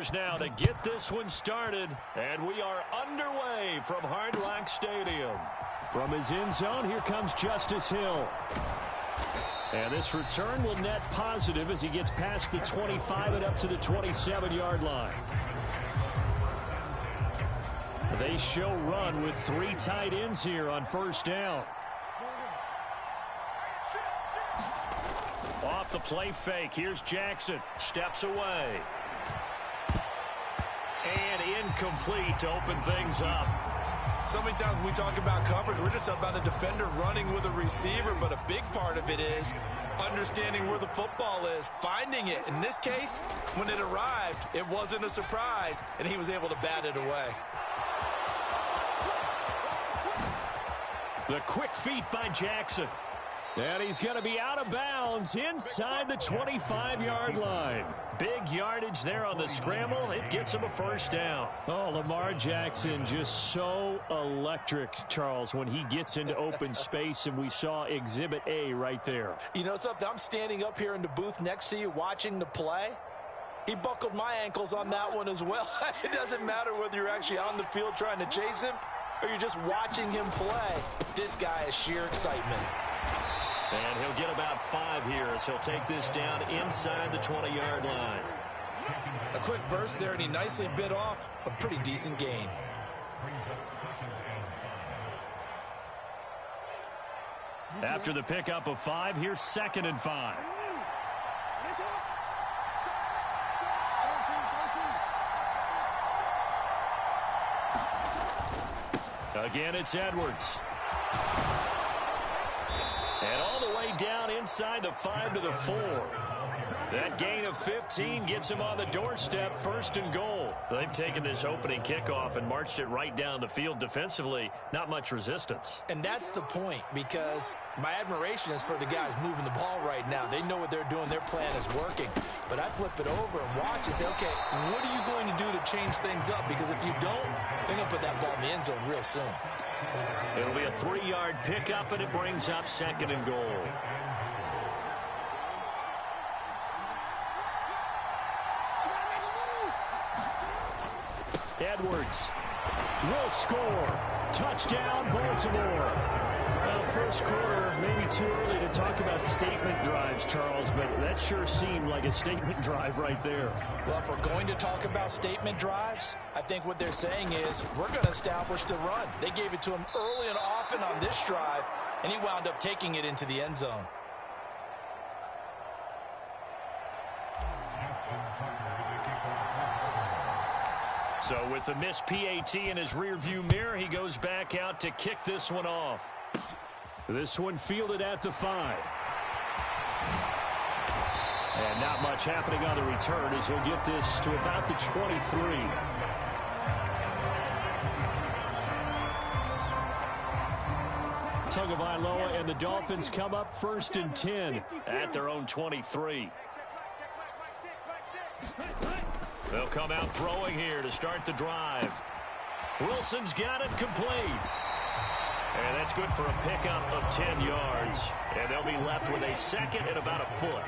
players now to get this one started, and we are underway from Hard Rock Stadium. From his end zone, here comes Justice Hill. And this return will net positive as he gets past the 25 and up to the 27-yard line. They show run with 3 tight ends here on first down. Off the play fake, here's Jackson. Steps away. And incomplete to open things up. So many times when we talk about coverage, we're just about a defender running with a receiver, but a big part of it is understanding where the football is, finding it. In this case, when it arrived, it wasn't a surprise, and he was able to bat it away. The quick feet by Jackson. And he's going to be out of bounds inside the 25-yard line. Big yardage there on the scramble. It gets him a first down. Oh, Lamar Jackson just so electric, Charles, when he gets into open space, and we saw Exhibit A right there. You know something? I'm standing up here in the booth next to you watching the play. He buckled my ankles on that one as well. It doesn't matter whether you're actually on the field trying to chase him or you're just watching him play. This guy is sheer excitement. And he'll get about 5 here as he'll take this down inside the 20-yard line. A quick burst there, and he nicely bit off a pretty decent gain. After the pickup of 5, here's 2nd and 5. Again, it's Edwards. And all the way down inside the 5 to the 4. That gain of 15 gets him on the doorstep, 1st and goal. They've taken this opening kickoff and marched it right down the field defensively. Not much resistance. And that's the point, because my admiration is for the guys moving the ball right now. They know what they're doing. Their plan is working. But I flip it over and watch and say, okay, what are you going to do to change things up? Because if you don't, they're going to put that ball in the end zone real soon. It'll be a 3-yard pickup, and it brings up 2nd and goal. Edwards will score. Touchdown, Baltimore. Well, first quarter, maybe too early to talk about statement drives, Charles, but that sure seemed like a statement drive right there. Well, if we're going to talk about statement drives, I think what they're saying is we're going to establish the run. They gave it to him early and often on this drive, and he wound up taking it into the end zone. So with the missed PAT in his rearview mirror, he goes back out to kick this one off. This one fielded at the 5. And not much happening on the return as he'll get this to about the 23. Tagovailoa and the Dolphins come up 1st and 10 at their own 23. They'll come out throwing here to start the drive. Wilson's got it complete. And that's good for a pickup of 10 yards. And they'll be left with a 2nd and about a foot.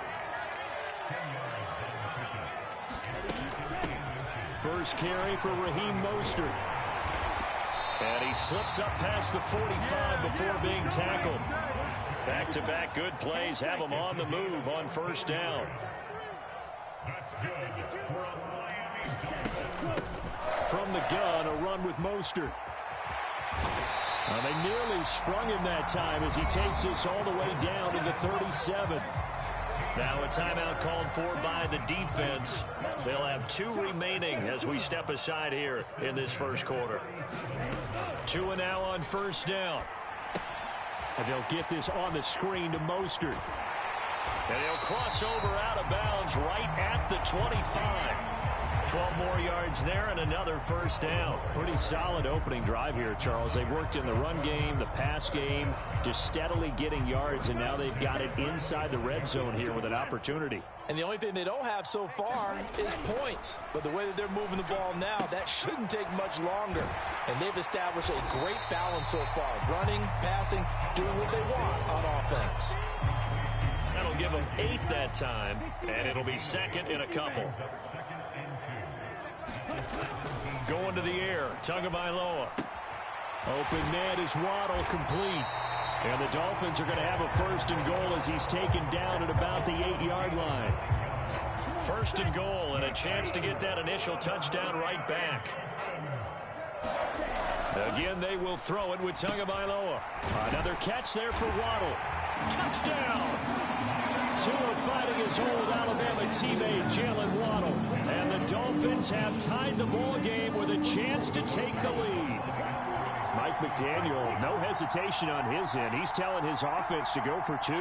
First carry for Raheem Mostert. And he slips up past the 45 before being tackled. Back-to-back good plays have him on the move on first down. From the gun, a run with Mostert. Well, they nearly sprung him that time as he takes this all the way down to the 37. Now a timeout called for by the defense. They'll have 2 remaining as we step aside here in this first quarter. 2 and now on first down. And they'll get this on the screen to Mostert. And he'll cross over out of bounds right at the 25. 12 more yards there and another first down. Pretty solid opening drive here, Charles. They've worked in the run game, the pass game, just steadily getting yards, and now they've got it inside the red zone here with an opportunity. And the only thing they don't have so far is points. But the way that they're moving the ball now, that shouldn't take much longer. And they've established a great balance so far. Running, passing, doing what they want on offense. That'll give them 8 that time, and it'll be 2nd and a couple. Going to the air, Tagovailoa. Open man is Waddle, complete. And the Dolphins are going to have a 1st and goal as he's taken down at about the 8-yard line. 1st and goal and a chance to get that initial touchdown right back. Again, they will throw it with Tagovailoa. Another catch there for Waddle. Touchdown! Tua fighting his old Alabama teammate, Jalen Waddle. And the Dolphins have tied the ball game with a chance to take the lead. Mike McDaniel, no hesitation on his end. He's telling his offense to go for 2.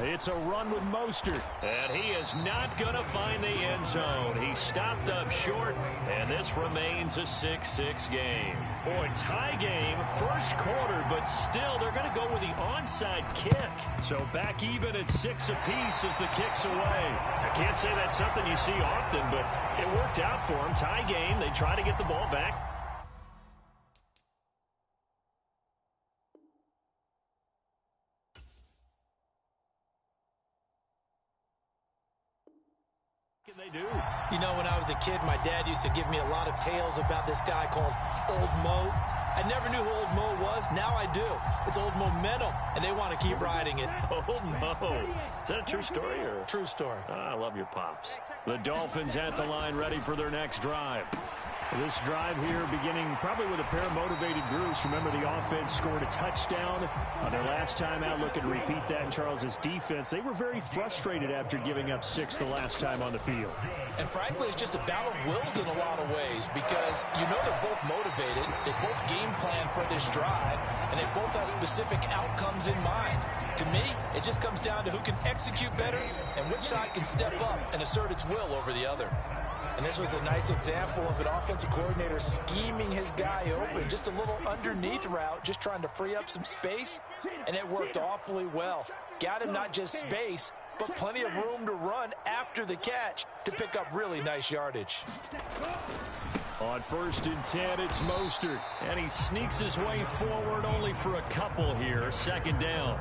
It's a run with Mostert, and he is not going to find the end zone. He stopped up short, and this remains a 6-6 game. Boy, tie game, 1st quarter, but still they're going to go with the onside kick. So back even at 6 apiece as the kick's away. I can't say that's something you see often, but it worked out for them. Tie game, they try to get the ball back. They do. You know, when I was a kid, my dad used to give me a lot of tales about this guy called Old Mo. I never knew who Old Mo was. Now I do. It's Old Momentum, and they want to keep riding it. Old Mo. Is that a true story? Or? True story. I love your pops. The Dolphins at the line, ready for their next drive. This drive here beginning probably with a pair of motivated groups. Remember, the offense scored a touchdown on their last time out. Looking to repeat that in Charles's defense. They were very frustrated after giving up 6 the last time on the field. And frankly, it's just a battle of wills in a lot of ways because you know they're both motivated. They both game plan for this drive, and they both have specific outcomes in mind. To me, it just comes down to who can execute better and which side can step up and assert its will over the other. And this was a nice example of an offensive coordinator scheming his guy open. Just a little underneath route, just trying to free up some space, and it worked awfully well. Got him not just space, but plenty of room to run after the catch to pick up really nice yardage. On 1st and 10, it's Mostert, and he sneaks his way forward only for a couple here. 2nd down.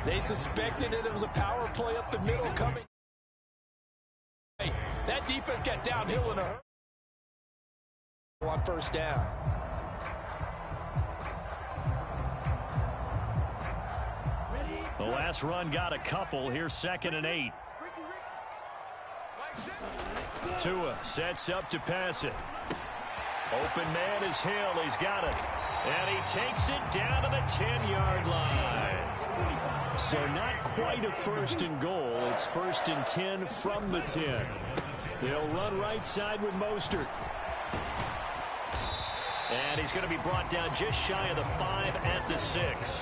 They suspected it was a power play up the middle coming. That defense got downhill in a hurry on 1st down. The last run got a couple. Here's 2nd and 8. Tua sets up to pass it. Open man is Hill. He's got it. And he takes it down to the 10-yard line. So not quite a 1st and goal. It's 1st and 10 from the 10. They'll run right side with Mostert. And he's going to be brought down just shy of the 5 at the 6.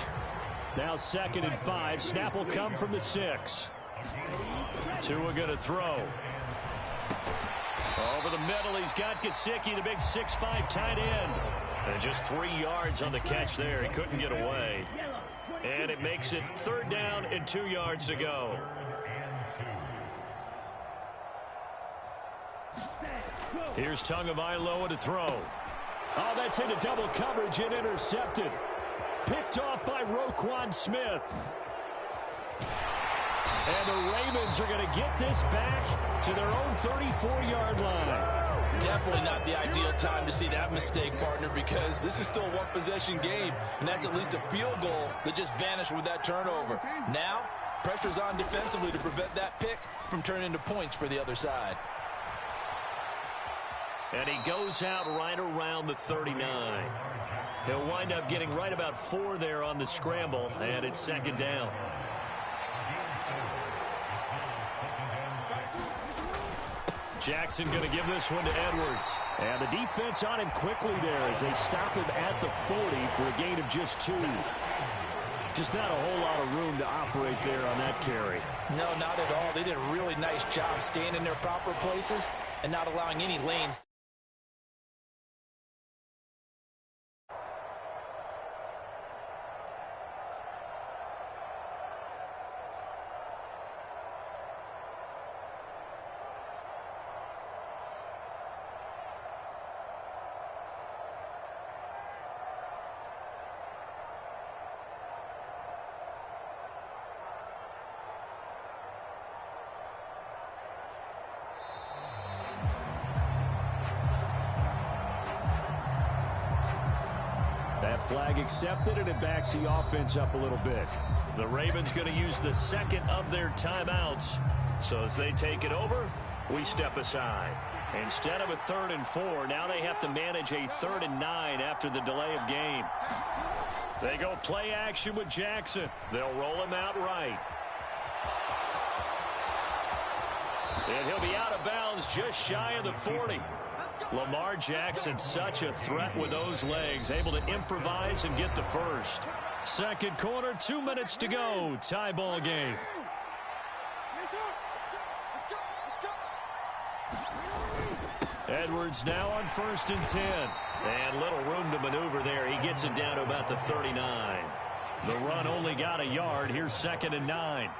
Now 2nd and 5. Snap will come from the 6. Tua going to throw. Over the middle, he's got Gesicki, the big 6'5" tight end. And just 3 yards on the catch there. He couldn't get away. And it makes it 3rd down and 2 yards to go. Here's Tagovailoa to throw. Oh, that's into double coverage and intercepted. Picked off by Roquan Smith. And the Ravens are going to get this back to their own 34-yard line. Definitely not the ideal time to see that mistake, partner, because this is still a one-possession game, and that's at least a field goal that just vanished with that turnover. Now, pressure's on defensively to prevent that pick from turning into points for the other side. And he goes out right around the 39. He'll wind up getting right about 4 there on the scramble, and it's 2nd down. Jackson going to give this one to Edwards. And the defense on him quickly there as they stop him at the 40 for a gain of just 2. Just not a whole lot of room to operate there on that carry. No, not at all. They did a really nice job staying in their proper places and not allowing any lanes. That flag accepted, and it backs the offense up a little bit. The Ravens going to use the second of their timeouts. So as they take it over, we step aside. Instead of a 3rd and 4, now they have to manage a 3rd and 9 after the delay of game. They go play action with Jackson. They'll roll him out right. And he'll be out of bounds just shy of the 40. Lamar Jackson, such a threat with those legs, able to improvise and get the first. Second quarter, 2 minutes to go. Tie ball game. Edwards now on 1st and 10. And little room to maneuver there. He gets it down to about the 39. The run only got a yard. Here's 2nd and 9.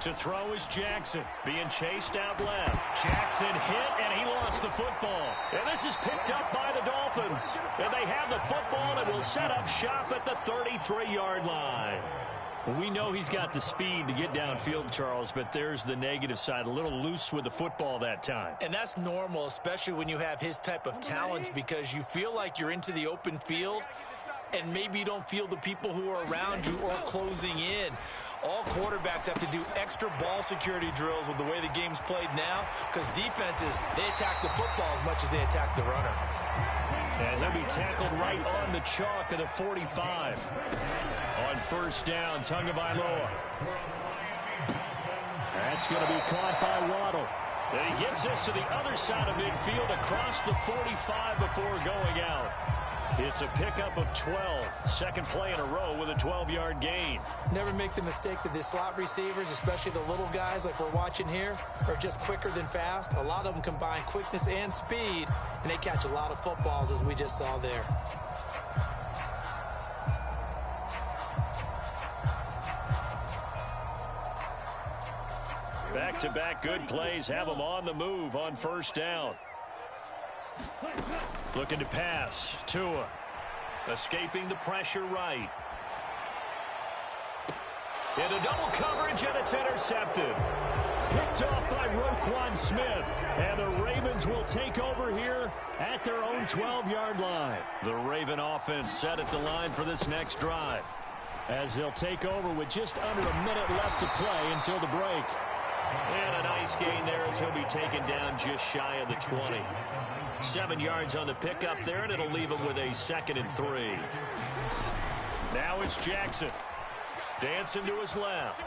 To throw is Jackson, being chased out left. Jackson hit, and he lost the football. And this is picked up by the Dolphins. And they have the football and will set up shop at the 33-yard line. We know he's got the speed to get downfield, Charles, but there's the negative side. A little loose with the football that time. And that's normal, especially when you have his type of talent, because you feel like you're into the open field, and maybe you don't feel the people who are around you or closing in. All quarterbacks have to do extra ball security drills with the way the game's played now, because defenses, they attack the football as much as they attack the runner. And he'll be tackled right on the chalk of the 45. On 1st down, Tagovailoa. That's going to be caught by Waddle. And he gets this to the other side of midfield across the 45 before going out. It's a pickup of 12. Second play in a row with a 12-yard gain. Never make the mistake that the slot receivers, especially the little guys like we're watching here, are just quicker than fast. A lot of them combine quickness and speed, and they catch a lot of footballs, as we just saw there. Back-to-back good plays have them on the move on 1st down. Looking to pass. Tua. Escaping the pressure right. Into double coverage, and it's intercepted. Picked off by Roquan Smith. And the Ravens will take over here at their own 12-yard line. The Raven offense set at the line for this next drive, as they'll take over with just under a minute left to play until the break. And a nice gain there as he'll be taken down just shy of the 20. 7 yards on the pickup there, and it'll leave him with a 2nd and 3. Now it's Jackson. Dancing to his left.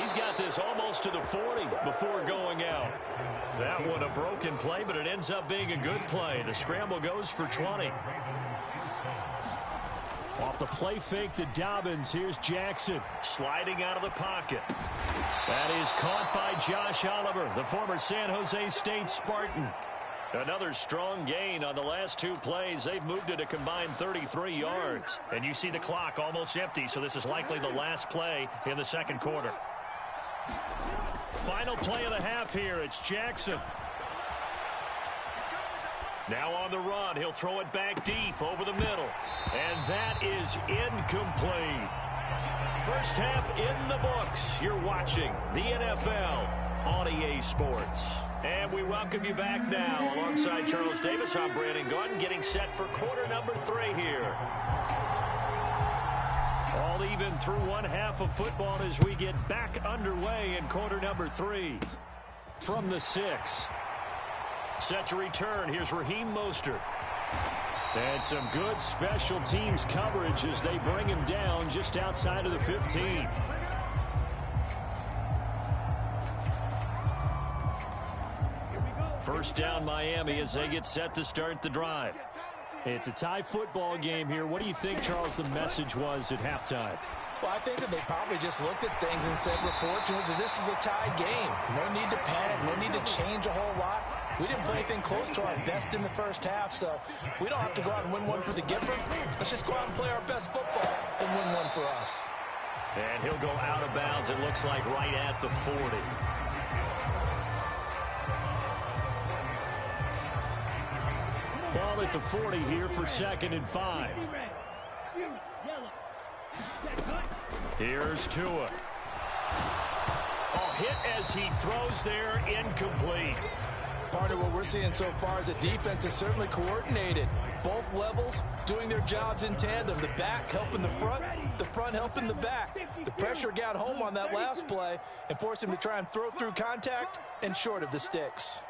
He's got this almost to the 40 before going out. That one a broken play, but it ends up being a good play. The scramble goes for 20. Off the play fake to Dobbins. Here's Jackson sliding out of the pocket. That is caught by Josh Oliver, the former San Jose State Spartan. Another strong gain on the last 2 plays. They've moved it a combined 33 yards. And you see the clock almost empty, so this is likely the last play in the second quarter. Final play of the half here. It's Jackson. Now on the run. He'll throw it back deep over the middle. And that is incomplete. First half in the books. You're watching the NFL on EA Sports. And we welcome you back now. Alongside Charles Davis, I'm Brandon Gordon, getting set for quarter number 3 here. All even through one half of football as we get back underway in quarter number 3. From the 6. Set to return. Here's Raheem Mostert. And some good special teams coverage as they bring him down just outside of the 15. First down Miami as they get set to start the drive. It's a tie football game here. What do you think, Charles, the message was at halftime? Well, I think that they probably just looked at things and said, we're fortunate that this is a tied game. No need to panic. No need to change a whole lot. We didn't play anything close to our best in the first half, so we don't have to go out and win one for the Gipper. Let's just go out and play our best football and win one for us. And he'll go out of bounds, it looks like, right at the 40. Ball at the 40 here for 2nd and 5. Here's Tua. Oh, hit as he throws there, incomplete. Part of what we're seeing so far is the defense is certainly coordinated. Both levels doing their jobs in tandem. The back helping the front helping the back. The pressure got home on that last play and forced him to try and throw through contact and short of the sticks.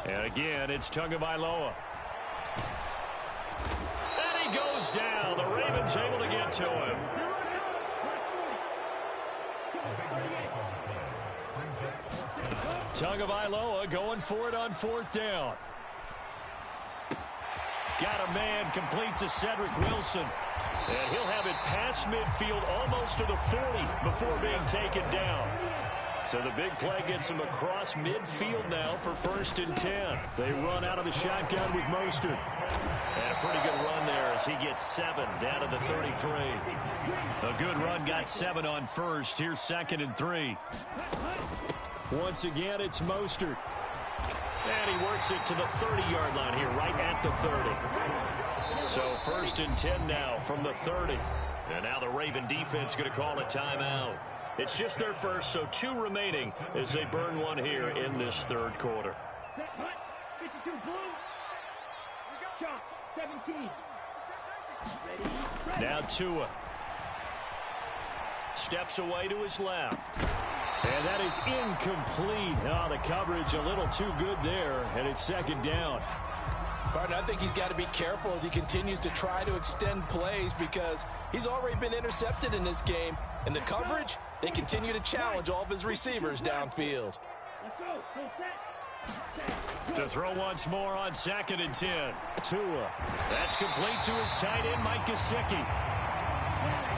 And again, it's Tagovailoa. And he goes down. The Ravens able to get to him. Tagovailoa going for it on 4th down. Got a man complete to Cedric Wilson. And he'll have it past midfield almost to the 40 before being taken down. So the big play gets him across midfield now for 1st and 10. They run out of the shotgun with Mostert. And a pretty good run there as he gets 7 down to the 33. A good run got 7 on 1st. Here's 2nd and 3. Once again, it's Mostert. And he works it to the 30-yard line here, right at the 30. So 1st and 10 now from the 30. And now the Raven defense going to call a timeout. It's just their first, so 2 remaining as they burn one here in this 3rd quarter. Now Tua. Steps away to his left. And that is incomplete. Oh, the coverage a little too good there, and it's 2nd down. Partner, I think he's got to be careful as he continues to try to extend plays because he's already been intercepted in this game. And the coverage, they continue to challenge all of his receivers downfield. To throw once more on 2nd and 10. Tua. That's complete to his tight end, Mike Gesicki.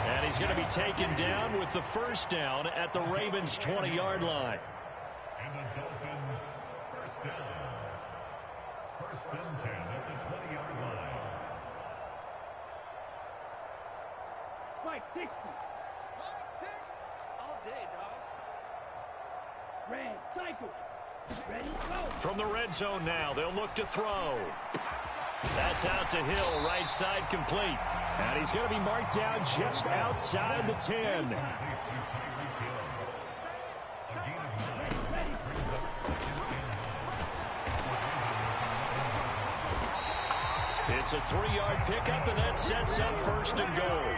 And he's going to be taken down with the 1st down at the Ravens' 20-yard line. And the Dolphins, 1st down. 1st and 10 at the 20-yard line. Mike 60. All day, dog. Red, cycle. Ready, go. From the red zone now, they'll look to throw. That's out to Hill, right side complete. And he's going to be marked down just outside the 10. It's a 3-yard pickup, and that sets up 1st and goal.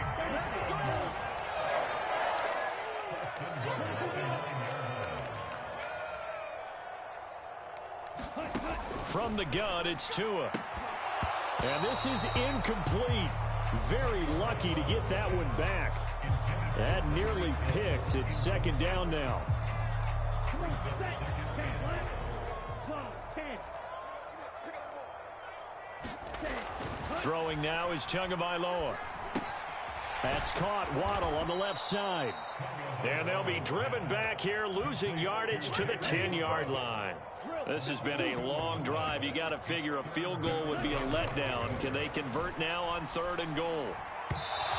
From the gun, it's Tua. And this is incomplete. Very lucky to get that one back. That nearly picked. It's 2nd down now. Throwing now is Tagovailoa. That's caught. Waddle on the left side. And they'll be driven back here, losing yardage to the 10-yard line. This has been a long drive. You got to figure a field goal would be a letdown. Can they convert now on 3rd and goal?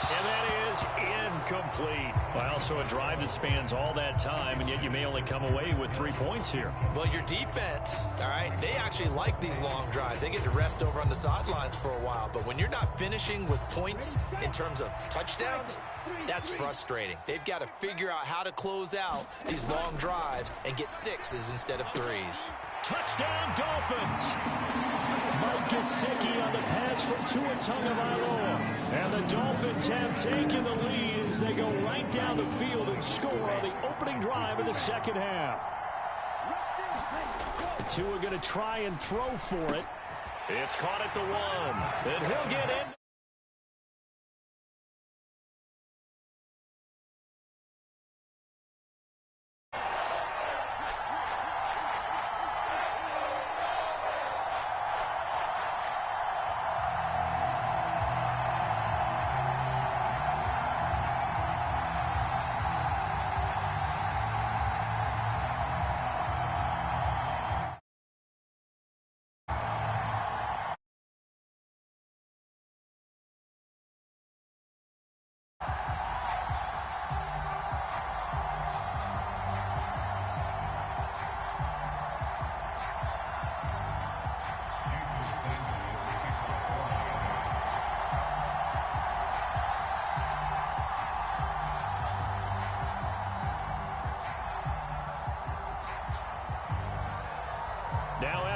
And that is incomplete. Well, so a drive that spans all that time, and yet you may only come away with 3 points here. Well, your defense, all right, they actually like these long drives. They get to rest over on the sidelines for a while. But when you're not finishing with points in terms of touchdowns, that's frustrating. They've got to figure out how to close out these long drives and get 6s instead of 3s. Touchdown, Dolphins! Mike Gesicki on the pass from Tua Tagovailoa. And the Dolphins have taken the lead as they go right down the field and score on the opening drive of the 2nd half. Tua going to try and throw for it. It's caught at the 1. And he'll get in.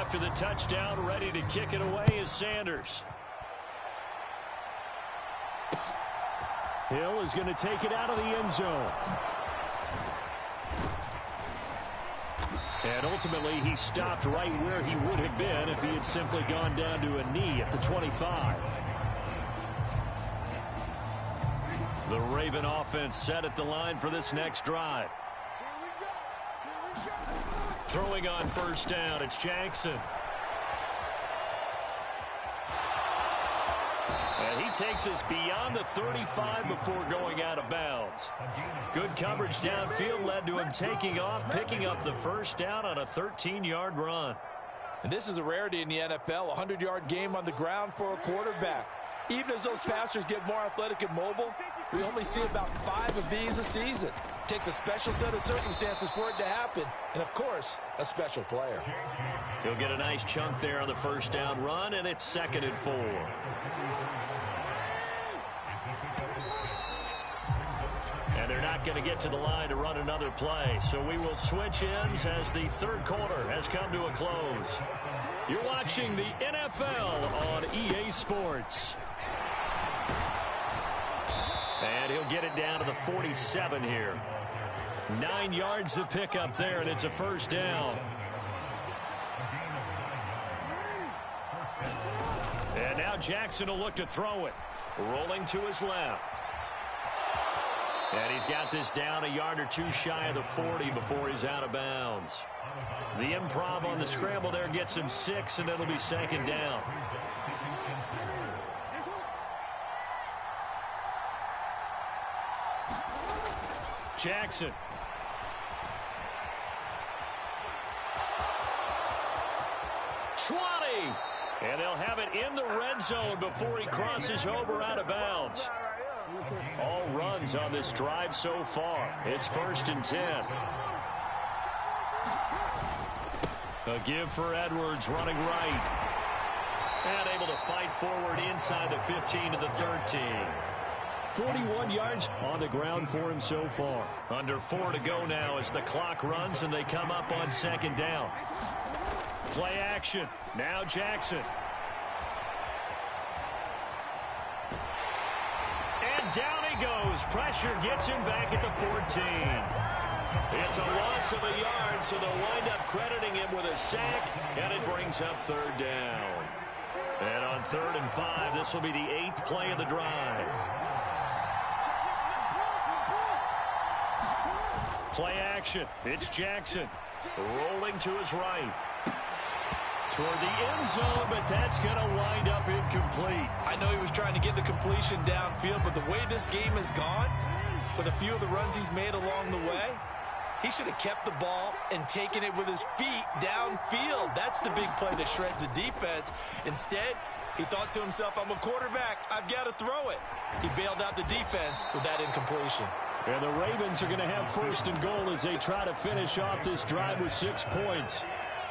after the touchdown, ready to kick it away is Sanders. Hill is going to take it out of the end zone. And ultimately, he stopped right where he would have been if he had simply gone down to a knee at the 25. The Raven offense set at the line for this next drive. Throwing on first down, it's Jackson. And he takes us beyond the 35 before going out of bounds. Good coverage downfield led to him taking off, picking up the first down on a 13-yard run. And this is a rarity in the NFL, a 100-yard game on the ground for a quarterback. Even as those passers get more athletic and mobile, we only see about 5 of these a season. It takes a special set of circumstances for it to happen, and of course, a special player. He'll get a nice chunk there on the first down run, and it's 2nd and 4. And they're not going to get to the line to run another play, so we will switch ends as the third quarter has come to a close. You're watching the NFL on EA Sports. And he'll get it down to the 47 here. 9 yards to pick up there, and it's a first down. And now Jackson will look to throw it. Rolling to his left. And he's got this down a yard or two shy of the 40 before he's out of bounds. The improv on the scramble there gets him 6, and it'll be 2nd down. Jackson. And they'll have it in the red zone before he crosses over out of bounds. All runs on this drive so far. It's 1st and 10. A give for Edwards running right. And able to fight forward inside the 15 to the 13. 41 yards on the ground for him so far. Under 4 to go now as the clock runs and they come up on 2nd down. Play action. Now Jackson. And down he goes. Pressure gets him back at the 14. It's a loss of a yard, so they'll wind up crediting him with a sack, and it brings up 3rd down. And on 3rd and 5, this will be the 8th play of the drive. Play action. It's Jackson. Rolling to his right. Toward the end zone, but that's going to wind up incomplete. I know he was trying to get the completion downfield, but the way this game has gone, with a few of the runs he's made along the way, he should have kept the ball and taken it with his feet downfield. That's the big play that shreds the defense. Instead, he thought to himself, I'm a quarterback. I've got to throw it. He bailed out the defense with that incompletion. And the Ravens are going to have 1st and goal as they try to finish off this drive with 6 points.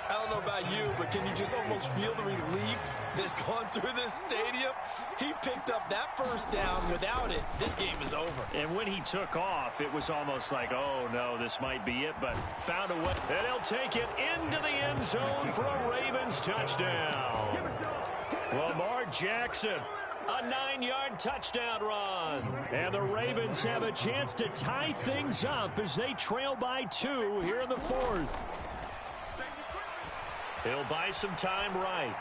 I don't know about you, but can you just almost feel the relief that's gone through this stadium? He picked up that first down. Without it, this game is over. And when he took off, it was almost like, oh, no, this might be it, but found a way. And he'll take it into the end zone for a Ravens touchdown. Lamar Jackson, a 9-yard touchdown run. And the Ravens have a chance to tie things up as they trail by 2 here in the 4th. He'll buy some time right.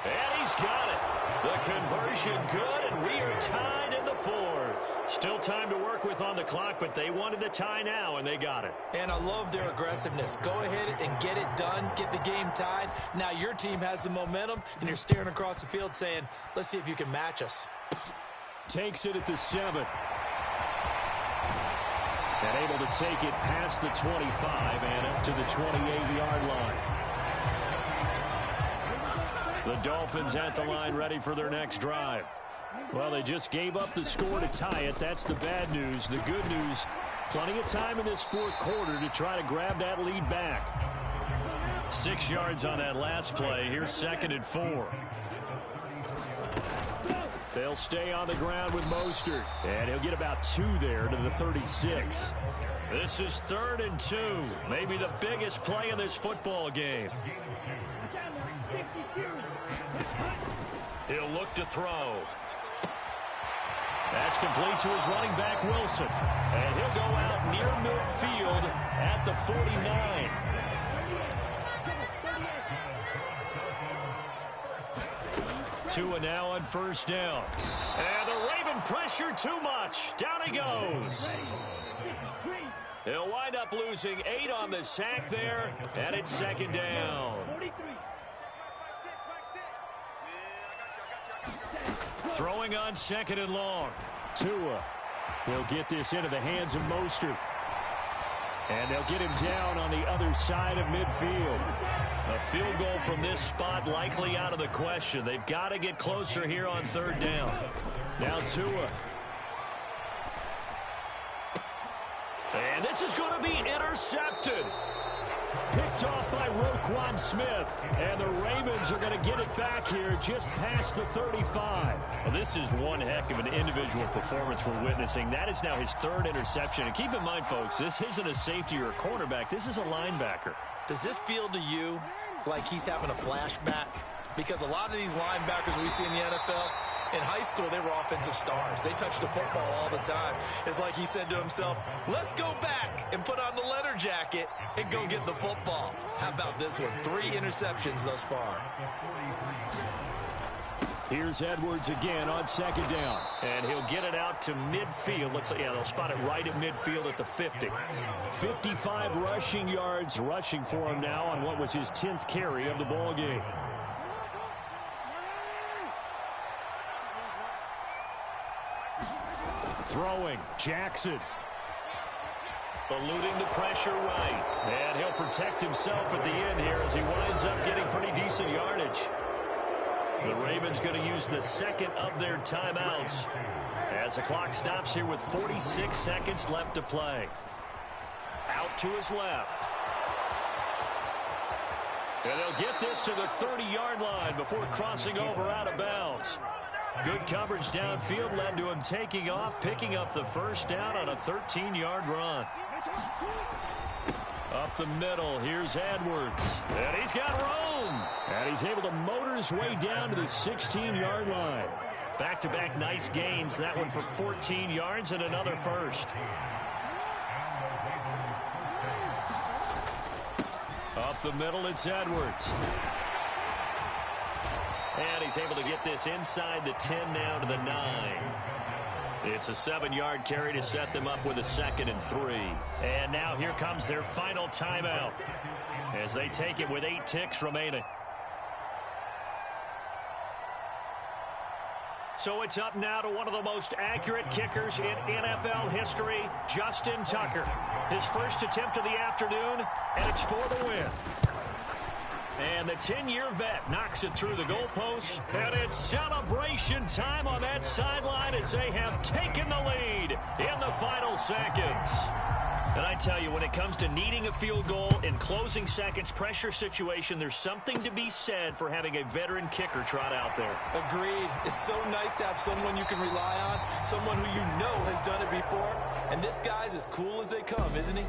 And he's got it. The conversion good, and we are tied in the 4th. Still time to work with on the clock, but they wanted the tie now, and they got it. And I love their aggressiveness. Go ahead and get it done. Get the game tied. Now your team has the momentum, and you're staring across the field saying, let's see if you can match us. Takes it at the 7. And able to take it past the 25 and up to the 28-yard line. The Dolphins at the line ready for their next drive. Well, they just gave up the score to tie it. That's the bad news. The good news, plenty of time in this 4th quarter to try to grab that lead back. 6 yards on that last play. Here's 2nd and 4. They'll stay on the ground with Mostert, and he'll get about 2 there to the 36. This is 3rd and 2, maybe the biggest play in this football game. He'll look to throw. That's complete to his running back, Wilson. And he'll go out near midfield at the 49. Tua now on 1st down. And the Raven pressure too much. Down he goes. He'll wind up losing 8 on the sack there, and it's 2nd down. Throwing on 2nd and long. Tua. He'll get this into the hands of Mostert. And they'll get him down on the other side of midfield. A field goal from this spot likely out of the question. They've got to get closer here on 3rd down. Now Tua. And this is going to be intercepted. Picked off by Roquan Smith. And the Ravens are going to get it back here just past the 35. Well, this is one heck of an individual performance we're witnessing. That is now his 3rd interception. And keep in mind, folks, this isn't a safety or a cornerback. This is a linebacker. Does this feel to you like he's having a flashback? Because a lot of these linebackers we see in the NFL, in high school, they were offensive stars. They touched the football all the time. It's like he said to himself, let's go back and put on the leather jacket and go get the football. How about this one? 3 interceptions thus far. Here's Edwards again on 2nd down. And he'll get it out to midfield. They'll spot it right at midfield at the 50. 55 rushing yards rushing for him now on what was his 10th carry of the ball game. Throwing, Jackson. Eluding the pressure right. And he'll protect himself at the end here as he winds up getting pretty decent yardage. The Ravens going to use the 2nd of their timeouts as the clock stops here with 46 seconds left to play. Out to his left. And they'll get this to the 30-yard line before crossing over out of bounds. Good coverage downfield led to him taking off, picking up the 1st down on a 13-yard run. Up the middle, here's Edwards. And he's got room. And he's able to motor his way down to the 16-yard line. Back-to-back nice gains. That one for 14 yards and another 1st. Up the middle, it's Edwards. And he's able to get this inside the 10 now to the 9. It's a 7-yard carry to set them up with a 2nd and 3. And now here comes their final timeout as they take it with 8 ticks remaining. So it's up now to one of the most accurate kickers in NFL history, Justin Tucker. His first attempt of the afternoon, and it's for the win. And the 10-year vet knocks it through the goalposts. And it's celebration time on that sideline as they have taken the lead in the final seconds. And I tell you, when it comes to needing a field goal in closing seconds, pressure situation, there's something to be said for having a veteran kicker trot out there. Agreed. It's so nice to have someone you can rely on, someone who you know has done it before. And this guy's as cool as they come, isn't he?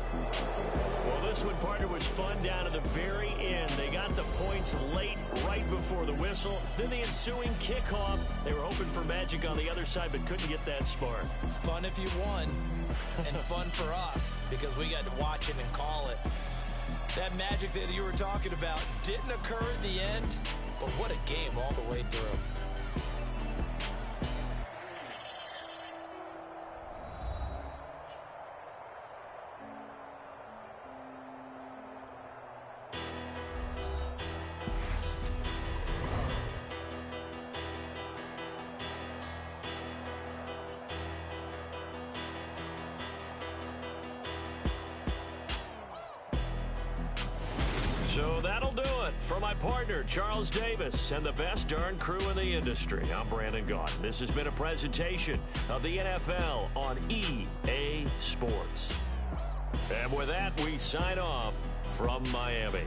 Well, this one, partner, was fun down to the very end. They got the points late, right before the whistle. Then the ensuing kickoff. They were hoping for magic on the other side, but couldn't get that spark. Fun if you won, and fun for us, because we got to watch it and call it. That magic that you were talking about didn't occur at the end, but what a game all the way through. So that'll do it for my partner, Charles Davis, and the best darn crew in the industry. I'm Brandon Gaudin. This has been a presentation of the NFL on EA Sports. And with that, we sign off from Miami.